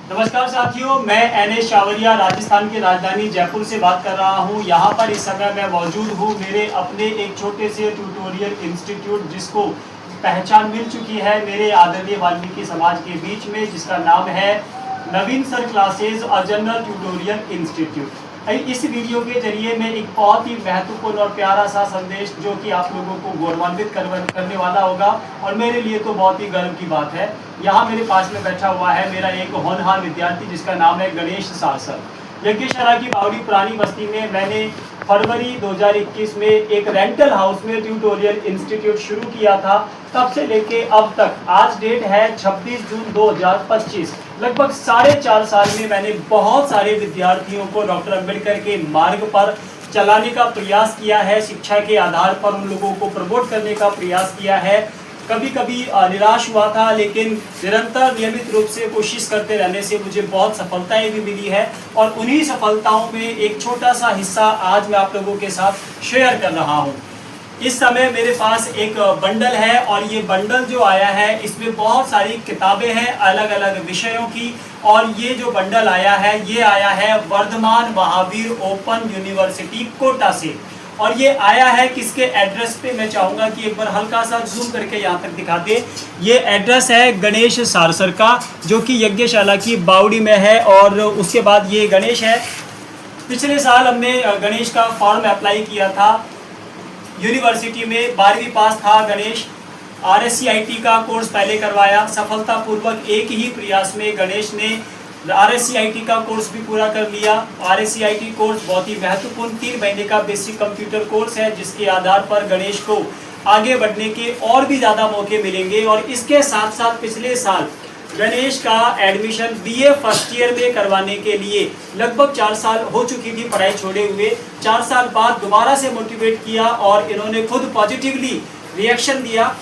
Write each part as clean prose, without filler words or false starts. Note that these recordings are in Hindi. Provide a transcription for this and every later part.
नमस्कार साथियों, मैं एनएस शावरिया राजस्थान की राजधानी जयपुर से बात कर रहा हूं। यहां पर इस समय मैं मौजूद हूं मेरे अपने एक छोटे से ट्यूटोरियल इंस्टीट्यूट जिसको पहचान मिल चुकी है मेरे आदरणीय वाल्मीकि समाज के बीच में, जिसका नाम है नवीन सर क्लासेज और जनरल ट्यूटोरियल इंस्टीट्यूट। इस वीडियो के जरिए मैं एक बहुत ही महत्वपूर्ण और प्यारा सा संदेश जो कि आप लोगों को गौरवान्वित करने वाला होगा और मेरे लिए तो बहुत ही गर्व की बात है। यहाँ मेरे पास में बैठा हुआ है मेरा एक होनहार विद्यार्थी जिसका नाम है गणेश सारसर। यज्ञशाला की बावड़ी पुरानी बस्ती में मैंने फरवरी 2021 में एक रेंटल हाउस में ट्यूटोरियल इंस्टीट्यूट शुरू किया था। तब से लेके अब तक आज डेट है 26 जून 2025, लगभग 4.5 साल में मैंने बहुत सारे विद्यार्थियों को डॉक्टर अंबेडकर के मार्ग पर चलाने का प्रयास किया है। शिक्षा के आधार पर उन लोगों को प्रमोट करने का प्रयास किया है। कभी कभी निराश हुआ था, लेकिन निरंतर नियमित रूप से कोशिश करते रहने से मुझे बहुत सफलताएं भी मिली है और उन्हीं सफलताओं में एक छोटा सा हिस्सा आज मैं आप लोगों के साथ शेयर कर रहा हूं। इस समय मेरे पास एक बंडल है और ये बंडल जो आया है इसमें बहुत सारी किताबें हैं अलग अलग विषयों की। और ये जो बंडल आया है ये आया है वर्धमान महावीर ओपन यूनिवर्सिटी कोटा से। और ये आया है किसके एड्रेस पे, मैं चाहूँगा कि एक बार हल्का सा जूम करके यहाँ तक दिखा दे। ये एड्रेस है गणेश सारसर का, जो कि यज्ञशाला की बावड़ी में है। और उसके बाद ये गणेश है। पिछले साल हमने गणेश का फॉर्म अप्लाई किया था यूनिवर्सिटी में। 12वीं पास था गणेश। RSCIT का कोर्स पहले करवाया सफलतापूर्वक। एक ही प्रयास में गणेश ने RSCIT का कोर्स भी पूरा कर लिया। RSCIT कोर्स बहुत ही महत्वपूर्ण 3 महीने का बेसिक कंप्यूटर कोर्स है, जिसके आधार पर गणेश को आगे बढ़ने के और भी ज़्यादा मौके मिलेंगे। और इसके साथ साथ पिछले साल गणेश का एडमिशन BA फर्स्ट ईयर में करवाने के लिए लगभग 4 साल हो चुकी थी पढ़ाई छोड़े हुए। 4 साल बाद दोबारा से मोटिवेट किया और इन्होंने खुद पॉजिटिवली रिएक्शन दिया।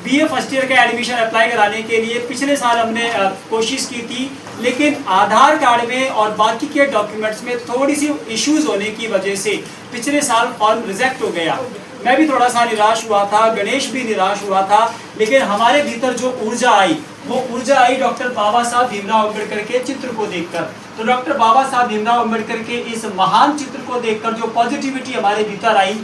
BA फर्स्ट ईयर का एडमिशन अप्लाई कराने के लिए पिछले साल हमने कोशिश की थी, लेकिन आधार कार्ड में और बाकी के डॉक्यूमेंट्स में थोड़ी सी इश्यूज होने की वजह से पिछले साल फॉर्म रिजेक्ट हो गया। मैं भी थोड़ा सा निराश हुआ था, गणेश भी निराश हुआ था, लेकिन हमारे भीतर जो ऊर्जा आई वो ऊर्जा आई डॉक्टर बाबा साहब भीमराव अम्बेडकर के चित्र को देखकर। तो डॉक्टर बाबा साहब भीमराव अम्बेडकर के इस महान चित्र को देखकर जो पॉजिटिविटी हमारे भीतर आई,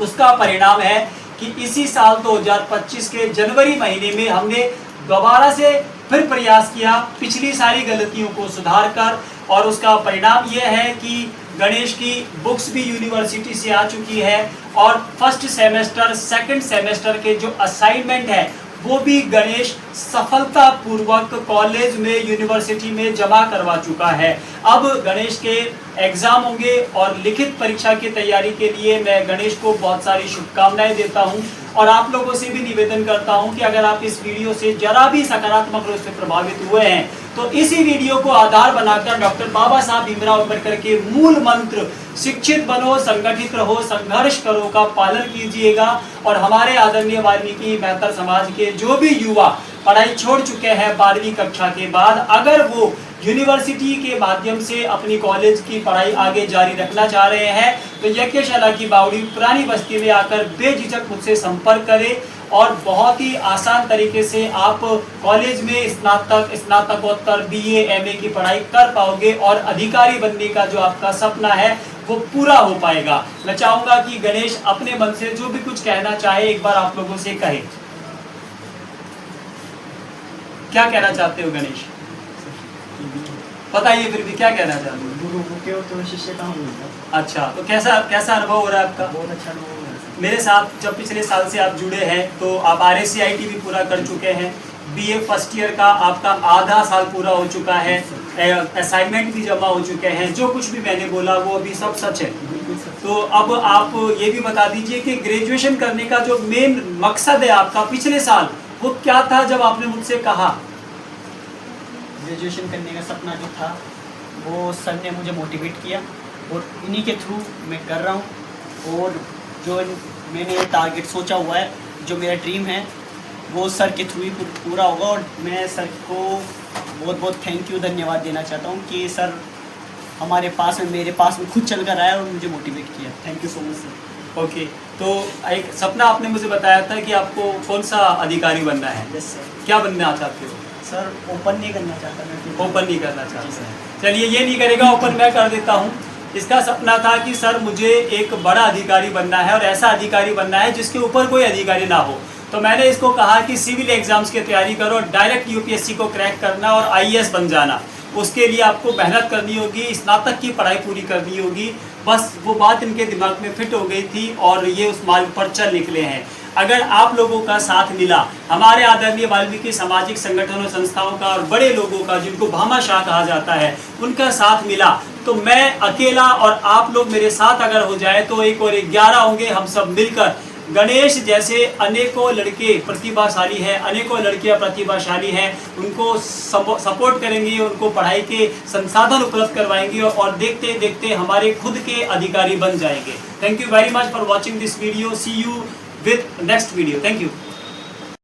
उसका परिणाम है कि इसी साल 2025 के जनवरी महीने में हमने दोबारा से फिर प्रयास किया पिछली सारी गलतियों को सुधार कर। और उसका परिणाम यह है कि गणेश की बुक्स भी यूनिवर्सिटी से आ चुकी है और फर्स्ट सेमेस्टर सेकंड सेमेस्टर के जो असाइनमेंट है वो भी गणेश सफलतापूर्वक कॉलेज में यूनिवर्सिटी में जमा करवा चुका है। अब गणेश के एग्जाम होंगे और लिखित परीक्षा की तैयारी के लिए मैं गणेश को बहुत सारी शुभकामनाएं देता हूं। और आप लोगों से भी निवेदन करता हूं कि अगर आप इस वीडियो से जरा भी सकारात्मक रूप से प्रभावित हुए हैं तो इसी वीडियो को आधार बनाकर डॉक्टर बाबा साहब भीमराव अम्बेडकर के मूल मंत्र शिक्षित बनो, संगठित रहो, संघर्ष करो का पालन कीजिएगा। और हमारे आदरणीय वाल्मीकि मेहतर समाज के जो भी युवा पढ़ाई छोड़ चुके हैं 12वीं कक्षा के बाद, अगर वो यूनिवर्सिटी के माध्यम से अपनी कॉलेज की पढ़ाई आगे जारी रखना चाह रहे हैं तो यज्ञशाला की बावड़ी पुरानी बस्ती में आकर बेझिझक मुझसे संपर्क करें और बहुत ही आसान तरीके से आप कॉलेज में स्नातक, स्नातकोत्तर, BA, MA की पढ़ाई कर पाओगे और अधिकारी बनने का जो आपका सपना है वो पूरा हो पाएगा। मैं चाहूंगा कि गणेश अपने मन से जो भी कुछ कहना चाहे एक बार आप लोगों से कहे। क्या कहना चाहते हो गणेश? बताइए फिर भी क्या कहना चाहते हो? गुरु के और तो शिष्य का हूँ। अच्छा, तो कैसा अनुभव हो रहा है आपका? बहुत अच्छा अनुभव हो रहा है। मेरे साथ जब पिछले साल से आप जुड़े हैं तो आप RSCIT भी पूरा कर चुके हैं। BA फर्स्ट ईयर का आपका आधा साल पूरा हो चुका है। असाइनमेंट भी जमा हो चुके हैं। जो कुछ भी मैंने बोला वो अभी सब सच है। तो अब आप ये भी बता दीजिए कि ग्रेजुएशन करने का जो मेन मकसद है आपका पिछले साल वो क्या था जब आपने मुझसे कहा? ग्रेजुएशन करने का सपना जो था वो सर ने मुझे मोटिवेट किया और इन्हीं के थ्रू मैं कर रहा हूँ। और जो मैंने ये टारगेट सोचा हुआ है, जो मेरा ड्रीम है, वो सर के थ्रू ही पूरा होगा। और मैं सर को बहुत बहुत थैंक यू, धन्यवाद देना चाहता हूँ कि सर हमारे पास में, मेरे पास में खुद चल कर आया और मुझे मोटिवेट किया। Thank you so much sir. Okay, तो एक सपना आपने मुझे बताया था कि आपको कौन सा अधिकारी बनना है? Yes sir. क्या बनना चाहते हो? सर ओपन नहीं करना चाहता मैं। ओपन नहीं करना चाहता। चलिए ये नहीं करेगा, ओपन मैं कर देता हूँ। इसका सपना था कि सर मुझे एक बड़ा अधिकारी बनना है और ऐसा अधिकारी बनना है जिसके ऊपर कोई अधिकारी ना हो। तो मैंने इसको कहा कि सिविल एग्जाम्स की तैयारी करो, डायरेक्ट यूपीएससी को क्रैक करना और आईएएस बन जाना। उसके लिए आपको मेहनत करनी होगी, स्नातक की पढ़ाई पूरी करनी होगी। बस वो बात इनके दिमाग में फिट हो गई थी और ये उस मार्ग पर चल निकले हैं। अगर आप लोगों का साथ मिला, हमारे आदरणीय वाल्मीकि सामाजिक संगठनों संस्थाओं का और बड़े लोगों का, जिनको भामाशाह कहा जाता है, उनका साथ मिला, तो मैं अकेला और आप लोग मेरे साथ अगर हो जाए तो 1 और 11 होंगे। हम सब मिलकर गणेश जैसे अनेकों लड़के प्रतिभाशाली हैं, अनेकों लड़कियां प्रतिभाशाली हैं, उनको सपोर्ट करेंगे, उनको पढ़ाई के संसाधन उपलब्ध करवाएंगे और देखते देखते हमारे खुद के अधिकारी बन जाएंगे। Thank you very much for watching this video. See you with next video. Thank you.